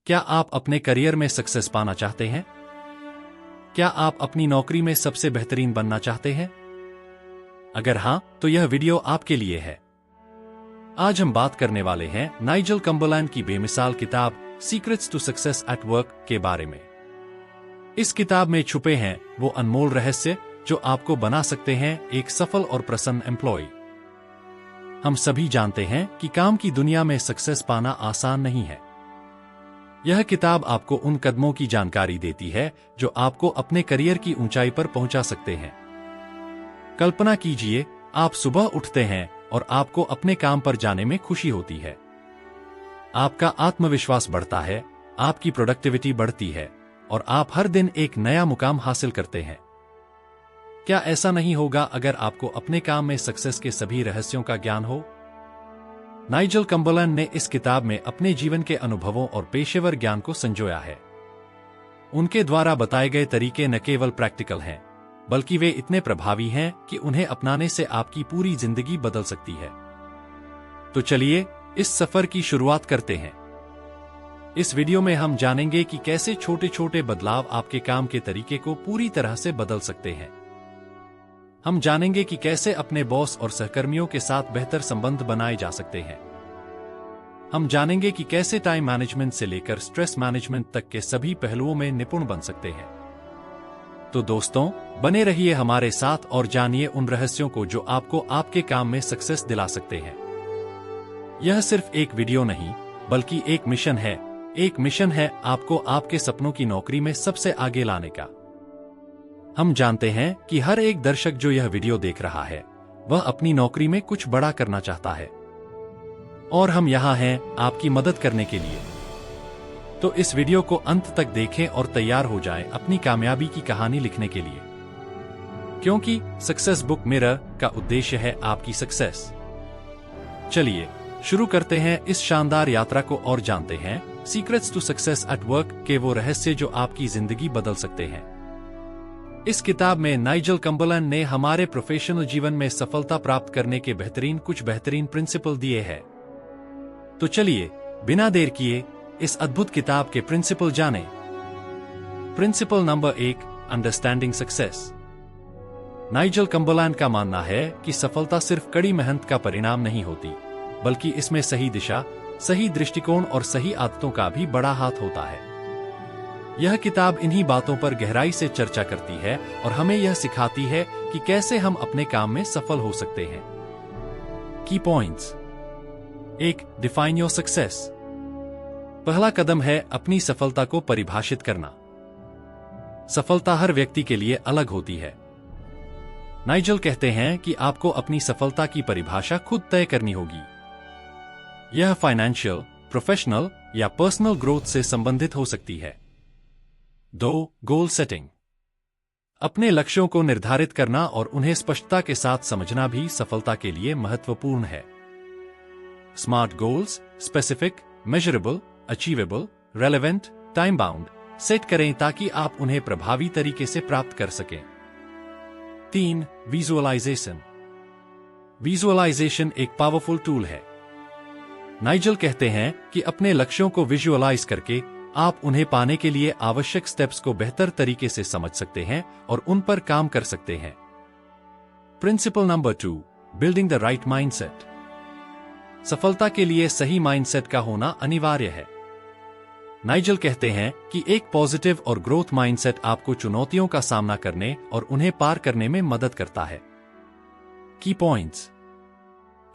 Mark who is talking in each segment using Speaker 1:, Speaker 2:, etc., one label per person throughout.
Speaker 1: क्या आप अपने करियर में सक्सेस पाना चाहते हैं? क्या आप अपनी नौकरी में सबसे बेहतरीन बनना चाहते हैं? अगर हां, तो यह वीडियो आपके लिए है। आज हम बात करने वाले हैं नाइजल कम्बरलैंड की बेमिसाल किताब secrets to success at work के बारे में। इस किताब में छुपे हैं वो अनमोल रहस्य जो आपको बना सकते हैं एक सफल और प्रसन्न एम्प्लॉय। हम सभी जानते हैं कि काम की दुनिया में सक्सेस पाना आसान नहीं है। यह किताब आपको उन कदमों की जानकारी देती है जो आपको अपने करियर की ऊंचाई पर पहुंचा सकते हैं। कल्पना कीजिए, आप सुबह उठते हैं और आपको अपने काम पर जाने में खुशी होती है। आपका आत्मविश्वास बढ़ता है, आपकी प्रोडक्टिविटी बढ़ती है और आप हर दिन एक नया मुकाम हासिल करते हैं। क्या ऐसा नहीं होगा अगर आपको अपने काम में सक्सेस के सभी रहस्यों का ज्ञान हो? नाइजल कम्बरलैंड ने इस किताब में अपने जीवन के अनुभवों और पेशेवर ज्ञान को संजोया है। उनके द्वारा बताए गए तरीके न केवल प्रैक्टिकल हैं, बल्कि वे इतने प्रभावी हैं कि उन्हें अपनाने से आपकी पूरी जिंदगी बदल सकती है। तो चलिए इस सफर की शुरुआत करते हैं। इस वीडियो में हम जानेंगे कि कैसे छोटे छोटे बदलाव आपके काम के तरीके को पूरी तरह से बदल सकते हैं। हम जानेंगे कि कैसे अपने बॉस और सहकर्मियों के साथ बेहतर संबंध बनाए जा सकते हैं। हम जानेंगे कि कैसे टाइम मैनेजमेंट से लेकर स्ट्रेस मैनेजमेंट तक के सभी पहलुओं में निपुण बन सकते हैं। तो दोस्तों, बने रहिए हमारे साथ और जानिए उन रहस्यों को जो आपको आपके काम में सक्सेस दिला सकते हैं। यह सिर्फ एक वीडियो नहीं, बल्कि एक मिशन है। एक मिशन है आपको आपके सपनों की नौकरी में सबसे आगे लाने का। हम जानते हैं कि हर एक दर्शक जो यह वीडियो देख रहा है, वह अपनी नौकरी में कुछ बड़ा करना चाहता है। और हम यहाँ हैं आपकी मदद करने के लिए। तो इस वीडियो को अंत तक देखें और तैयार हो जाएं अपनी कामयाबी की कहानी लिखने के लिए। क्योंकि सक्सेस बुक मिरर का उद्देश्य है आपकी सक्सेस। चलिए शुरू करते हैं इस शानदार यात्रा को और जानते हैं secrets to success at work के वो रहस्य जो आपकी जिंदगी बदल सकते हैं। इस किताब में नाइजल कम्बरलैंड ने हमारे प्रोफेशनल जीवन में सफलता प्राप्त करने के कुछ बेहतरीन प्रिंसिपल दिए हैं। तो चलिए बिना देर किए इस अद्भुत किताब के प्रिंसिपल जानें। Principle number 1, understanding success. Nigel Cumberland का मानना है कि सफलता सिर्फ कड़ी मेहनत का परिणाम नहीं होती, बल्कि इसमें सही दिशा, सही दृष्टिकोण और सही आदतों का भी बड़ा हाथ होता है। यह किताब इन्हीं बातों पर गहराई से चर्चा करती है और हमें यह सिखाती है कि कैसे हम अपने काम में सफल हो सकते हैं। की पॉइंट्स। 1. Define your success. पहला कदम है अपनी सफलता को परिभाषित करना। सफलता हर व्यक्ति के लिए अलग होती है। नाइजल कहते हैं कि आपको अपनी सफलता की परिभाषा खुद तय करनी होगी। यह फाइनेंशियल, प्रोफेशनल या पर्सनल ग्रोथ से संबंधित हो सकती है। 2. Goal setting. अपने लक्ष्यों को निर्धारित करना और उन्हें स्पष्टता के साथ समझना भी सफलता के लिए महत्वपूर्ण है। Smart goals specific, measurable, achievable, relevant, time bound set करें ताकि आप उन्हें प्रभावी तरीके से प्राप्त कर सकें। 3. विजुअलाइजेशन। विजुअलाइजेशन एक पावरफुल टूल है। नाइजल कहते हैं कि अपने लक्ष्यों को विजुअलाइज करके आप उन्हें पाने के लिए आवश्यक स्टेप्स को बेहतर तरीके से समझ सकते हैं और उन पर काम कर सकते हैं। Principle number 2, building the right mindset. सफलता के लिए सही माइंडसेट का होना अनिवार्य है। नाइजल कहते हैं कि एक पॉजिटिव और ग्रोथ माइंडसेट आपको चुनौतियों का सामना करने और उन्हें पार करने में मदद करता है। की पॉइंट्स।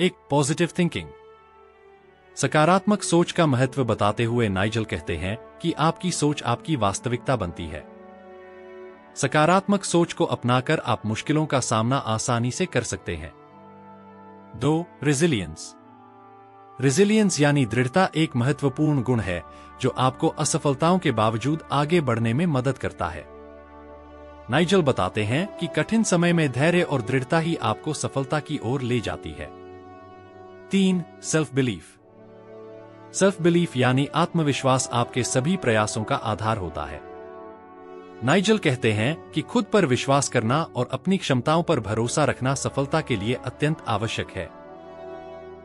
Speaker 1: 1. Positive thinking. सकारात्मक सोच का महत्व बताते हुए नाइजल कहते हैं कि आपकी सोच आपकी वास्तविकता बनती है। सकारात्मक सोच को अपनाकर आप मुश्किलों का सामना आसानी से कर सकते हैं। 2. रेजिलियंस। रेजिलियंस यानी दृढ़ता एक महत्वपूर्ण गुण है जो आपको असफलताओं के बावजूद आगे बढ़ने में मदद करता है। नाइजल बताते हैं कि कठिन समय में धैर्य और दृढ़ता ही आपको सफलता की ओर ले जाती है। 3. Self belief. सेल्फ बिलीफ यानी आत्मविश्वास आपके सभी प्रयासों का आधार होता है। नाइजल कहते हैं कि खुद पर विश्वास करना और अपनी क्षमताओं पर भरोसा रखना सफलता के लिए अत्यंत आवश्यक है।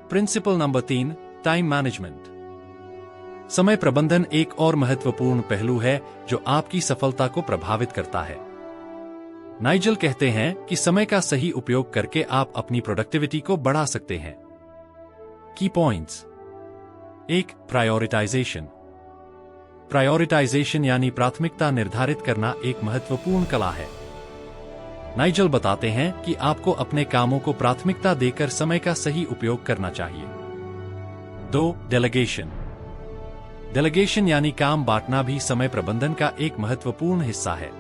Speaker 1: Principle number 3, time management. समय प्रबंधन एक और महत्वपूर्ण पहलू है जो आपकी सफलता को प्रभावित करता है। नाइजल कहते हैं कि समय का सही उपयोग करके आप अपनी प्रोडक्टिविटी को बढ़ा सकते हैं। की पॉइंट्स। 1. प्रायोरिटाइजेशन। प्रायोरिटाइजेशन यानी प्राथमिकता निर्धारित करना एक महत्वपूर्ण कला है। नाइजल बताते हैं कि आपको अपने कामों को प्राथमिकता देकर समय का सही उपयोग करना चाहिए। 2. डेलीगेशन। डेलीगेशन यानी काम बांटना भी समय प्रबंधन का एक महत्वपूर्ण हिस्सा है।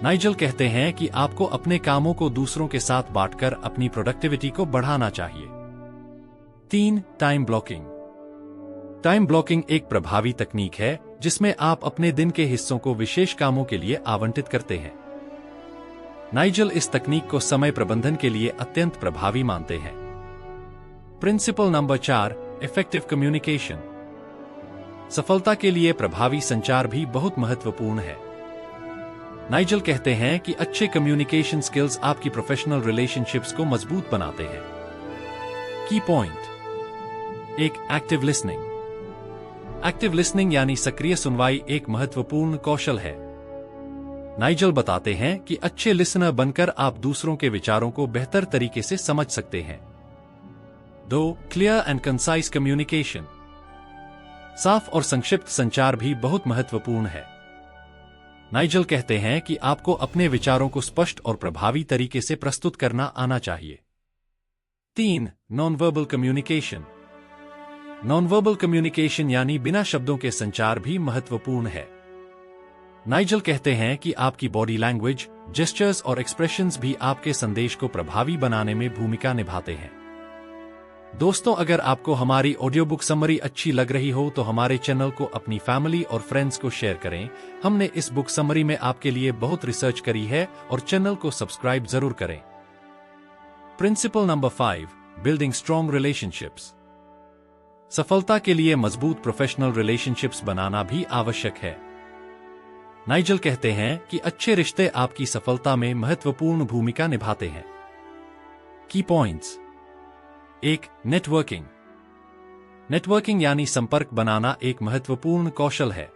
Speaker 1: नाइजल कहते हैं कि आपको अपने कामों को दूसरों के साथ बांटकर अपनी प्रोडक्टिविटी को बढ़ाना चाहिए। 3. Time blocking. टाइम ब्लॉकिंग एक प्रभावी तकनीक है जिसमें आप अपने दिन के हिस्सों को विशेष कामों के लिए आवंटित करते हैं। नाइजल इस तकनीक को समय प्रबंधन के लिए अत्यंत प्रभावी मानते हैं। Principle number 4. Effective communication. सफलता के लिए प्रभावी संचार भी बहुत महत्वपूर्ण है। नाइजल कहते हैं कि अच्छे कम्युनिकेशन स्किल्स आपकी प्रोफेशनल रिलेशनशिप्स को मजबूत बनाते हैं। की point. 1. Active listening. Active listening यानी सक्रिय सुनवाई एक महत्वपूर्ण कौशल है। नाइजल बताते हैं कि अच्छे लिसनर बनकर आप दूसरों के विचारों को बेहतर तरीके से समझ सकते हैं। 2. Clear and concise communication. साफ और संक्षिप्त संचार भी बहुत महत्वपूर्ण है। नाइजल कहते हैं कि आपको अपने विचारों को स्पष्ट और प्रभावी तरीके से प्रस्तुत करना आना चाहिए। 3. Non verbal communication. Non verbal communication यानी बिना शब्दों के संचार भी महत्वपूर्ण है। नाइजल कहते हैं कि आपकी बॉडी लैंग्वेज, जेस्चर्स और एक्सप्रेशंस भी आपके संदेश को प्रभावी बनाने में भूमिका निभाते हैं। दोस्तों, अगर आपको हमारी ऑडियो बुक समरी अच्छी लग रही हो तो हमारे चैनल को अपनी फैमिली और फ्रेंड्स को शेयर करें। हमने इस बुक समरी में आपके लिए बहुत रिसर्च करी है और चैनल को सब्सक्राइब जरूर करें। Principle number 5. Building strong relationships. सफलता के लिए मजबूत प्रोफेशनल रिलेशनशिप्स बनाना भी आवश्यक है। नाइजल कहते हैं कि अच्छे रिश्ते आपकी सफलता में महत्वपूर्ण भूमिका निभाते हैं। की पॉइंट्स। 1. नेटवर्किंग। नेटवर्किंग यानी संपर्क बनाना एक महत्वपूर्ण कौशल है।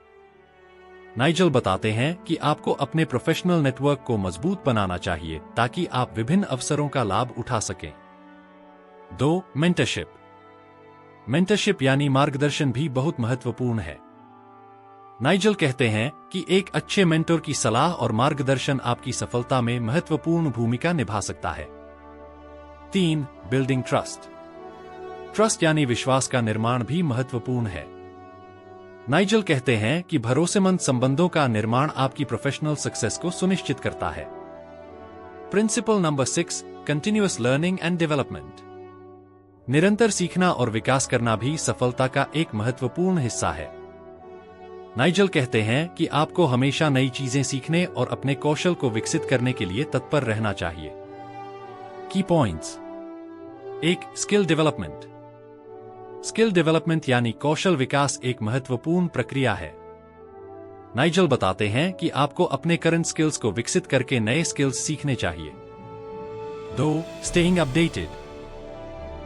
Speaker 1: नाइजल बताते हैं कि आपको अपने प्रोफेशनल नेटवर्क को मजबूत बनाना चाहिए ताकि आप विभिन्न अवसरों का लाभ उठा सकें। 2. मेंटरशिप। मेंटरशिप यानी मार्गदर्शन भी बहुत महत्वपूर्ण है। नाइजल कहते हैं कि एक अच्छे मेंटर की सलाह और मार्गदर्शन आपकी सफलता में महत्वपूर्ण भूमिका निभा सकता है। 3. Building trust. ट्रस्ट यानी विश्वास का निर्माण भी महत्वपूर्ण है। नाइजल कहते हैं कि भरोसेमंद संबंधों का निर्माण आपकी प्रोफेशनल सक्सेस को सुनिश्चित करता है। Principle number 6. Continuous learning and development. निरंतर सीखना और विकास करना भी सफलता का एक महत्वपूर्ण हिस्सा है। नाइजल कहते हैं कि आपको हमेशा नई चीजें सीखने और अपने कौशल को विकसित करने के लिए तत्पर रहना चाहिए। की points. 1. Skill development. Skill development यानी कौशल विकास एक महत्वपूर्ण प्रक्रिया है। नाइजल बताते हैं कि आपको अपने करंट स्किल्स को विकसित करके नए स्किल्स सीखने चाहिए। 2. Staying updated.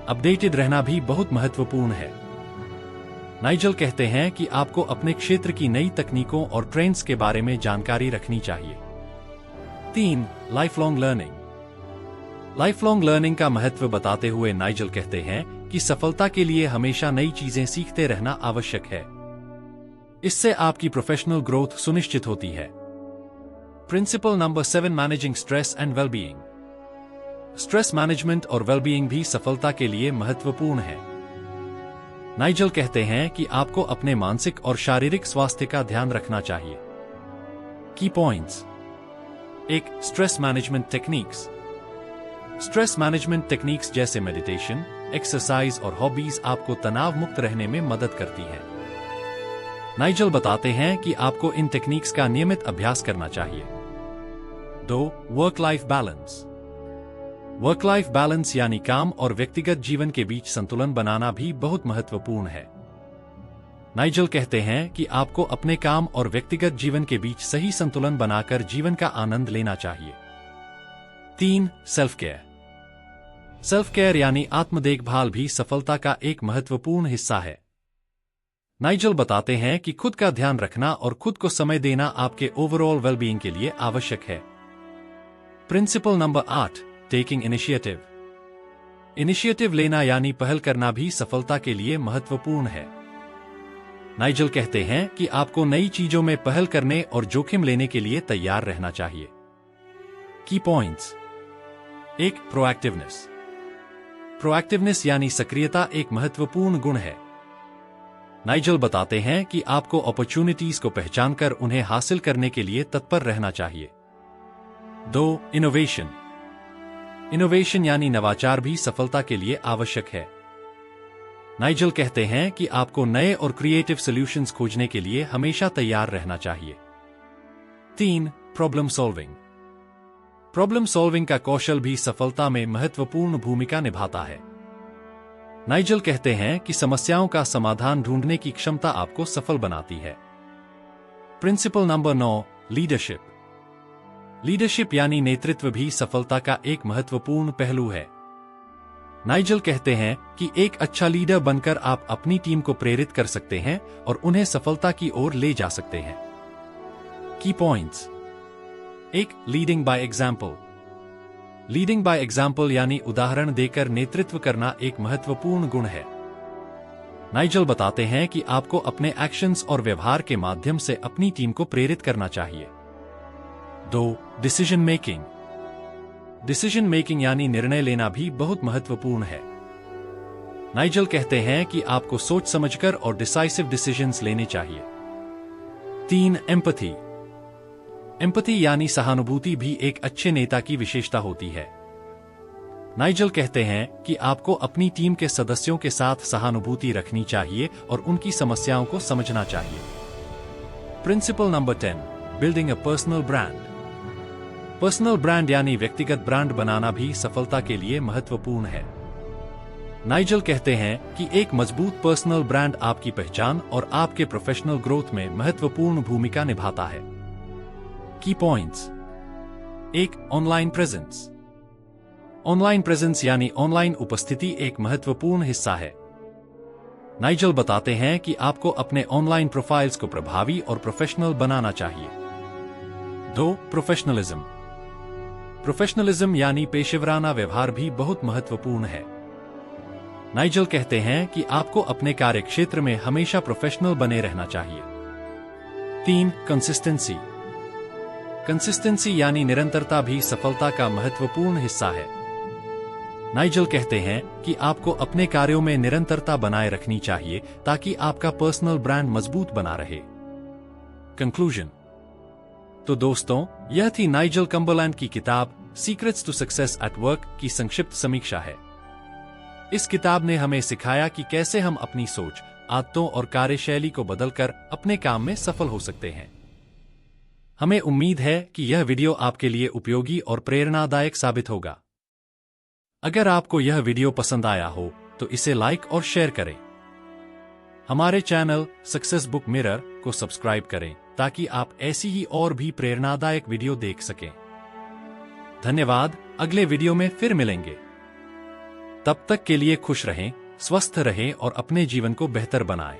Speaker 1: अपडेटेड रहना भी बहुत महत्वपूर्ण है। नाइजल कहते हैं कि आपको अपने क्षेत्र की नई तकनीकों और ट्रेंड्स के बारे में जानकारी रखनी चाहिए। 3. Life long learning. Life long learning का महत्व बताते हुए नाइजल कहते हैं कि सफलता के लिए हमेशा नई चीजें सीखते रहना आवश्यक है। इससे आपकी प्रोफेशनल ग्रोथ सुनिश्चित होती है। Principle number 7. Managing stress and wellbeing. Stress management और वेलबीइंग भी सफलता के लिए महत्वपूर्ण है। नाइजल कहते हैं कि आपको अपने मानसिक और शारीरिक स्वास्थ्य का ध्यान रखना चाहिए। की points. 1. Stress management techniques. Stress management techniques जैसे मेडिटेशन, एक्सरसाइज और हॉबीज आपको तनाव मुक्त रहने में मदद करती है। नाइजल बताते हैं कि आपको इन टेक्निक्स का नियमित अभ्यास करना चाहिए। 2. Work life balance. Work life balance यानी काम और व्यक्तिगत जीवन के बीच संतुलन बनाना भी बहुत महत्वपूर्ण है। नाइजल कहते हैं कि आपको अपने काम और व्यक्तिगत जीवन के बीच सही संतुलन बनाकर जीवन का आनंद लेना चाहिए। 3. Self care. सेल्फ केयर यानी आत्म देखभाल भी सफलता का एक महत्वपूर्ण हिस्सा है। नाइजल बताते हैं कि खुद का ध्यान रखना और खुद को समय देना आपके ओवरऑल वेलबीइंग के लिए आवश्यक है। Principle number 8, taking initiative. Initiative लेना यानी पहल करना भी सफलता के लिए महत्वपूर्ण है। नाइजल कहते हैं कि आपको नई चीजों में पहल करने और जोखिम लेने के लिए तैयार रहना चाहिए। की पॉइंट्स। 1. प्रोएक्टिवनेस। प्रोएक्टिवनेस यानी सक्रियता एक महत्वपूर्ण गुण है। नाइजल बताते हैं कि आपको अपॉर्चुनिटीज को पहचानकर उन्हें हासिल करने के लिए तत्पर रहना चाहिए। 2. इनोवेशन। इनोवेशन यानी नवाचार भी सफलता के लिए आवश्यक है। नाइजल कहते हैं कि आपको नए और क्रिएटिव सॉल्यूशंस खोजने के लिए हमेशा तैयार रहना चाहिए। 3. Problem solving. प्रॉब्लम सॉल्विंग का कौशल भी सफलता में महत्वपूर्ण भूमिका निभाता है। नाइजल कहते हैं कि समस्याओं का समाधान ढूंढने की क्षमता आपको सफल बनाती है। Principle number 9, leadership. लीडरशिप यानी नेतृत्व भी सफलता का एक महत्वपूर्ण पहलू है। नाइजल कहते हैं कि एक अच्छा लीडर बनकर आप अपनी टीम को प्रेरित कर सकते हैं और उन्हें सफलता की ओर ले जा सकते हैं। की points. 1. Leading by example. Leading by example यानी उदाहरण देकर नेतृत्व करना एक महत्वपूर्ण गुण है। नाइजल बताते हैं कि आपको अपने एक्शंस और व्यवहार के माध्यम से अपनी टीम को प्रेरित करना चाहिए। 2. Decision making. डिसीजन मेकिंग यानी निर्णय लेना भी बहुत महत्वपूर्ण है। नाइजल कहते हैं कि आपको सोच समझकर और डिसाइसिव डिसीजंस लेने चाहिए। 3. एम्पैथी। एम्पैथी यानी सहानुभूति भी एक अच्छे नेता की विशेषता होती है। नाइजल कहते हैं कि आपको अपनी टीम के सदस्यों के साथ सहानुभूति रखनी चाहिए और उनकी समस्याओं को समझना चाहिए। Principle number 10, building a personal brand. Personal brand यानी व्यक्तिगत ब्रांड बनाना भी सफलता के लिए महत्वपूर्ण है। नाइजल कहते हैं कि एक मजबूत पर्सनल ब्रांड आपकी पहचान और आपके प्रोफेशनल ग्रोथ में महत्वपूर्ण भूमिका निभाता है। की points. 1. Online presence. Online presence यानी ऑनलाइन उपस्थिति एक महत्वपूर्ण हिस्सा है। नाइजल बताते हैं कि आपको अपने ऑनलाइन प्रोफाइल्स को प्रभावी और प्रोफेशनल बनाना चाहिए। 2. प्रोफेशनलिज्म। प्रोफेशनलिज्म यानी पेशेवराना व्यवहार भी बहुत महत्वपूर्ण है। नाइजल कहते हैं कि आपको अपने कार्य क्षेत्र में हमेशा प्रोफेशनल बने रहना चाहिए। 3. कंसिस्टेंसी। कंसिस्टेंसी यानी निरंतरता भी सफलता का महत्वपूर्ण हिस्सा है। नाइजल कहते हैं कि आपको अपने कार्यों में निरंतरता बनाए रखनी चाहिए ताकि आपका पर्सनल ब्रांड मजबूत बना रहे। कंक्लूजन। तो दोस्तों, यह थी नाइजल कम्बरलैंड की किताब secrets to success at work की संक्षिप्त समीक्षा है। इस किताब ने हमें सिखाया कि कैसे हम अपनी सोच, आदतों और कार्यशैली को बदलकर अपने काम में सफल हो सकते हैं। हमें उम्मीद है कि यह वीडियो आपके लिए उपयोगी और प्रेरणादायक साबित होगा। अगर आपको यह वीडियो पसंद आया हो तो इसे लाइक और शेयर करें। हमारे चैनल सक्सेस बुक मिरर को सब्सक्राइब करें ताकि आप ऐसी ही और भी प्रेरणादायक वीडियो देख सकें। धन्यवाद। अगले वीडियो में फिर मिलेंगे। तब तक के लिए खुश रहें, स्वस्थ रहें और अपने जीवन को बेहतर बनाएं।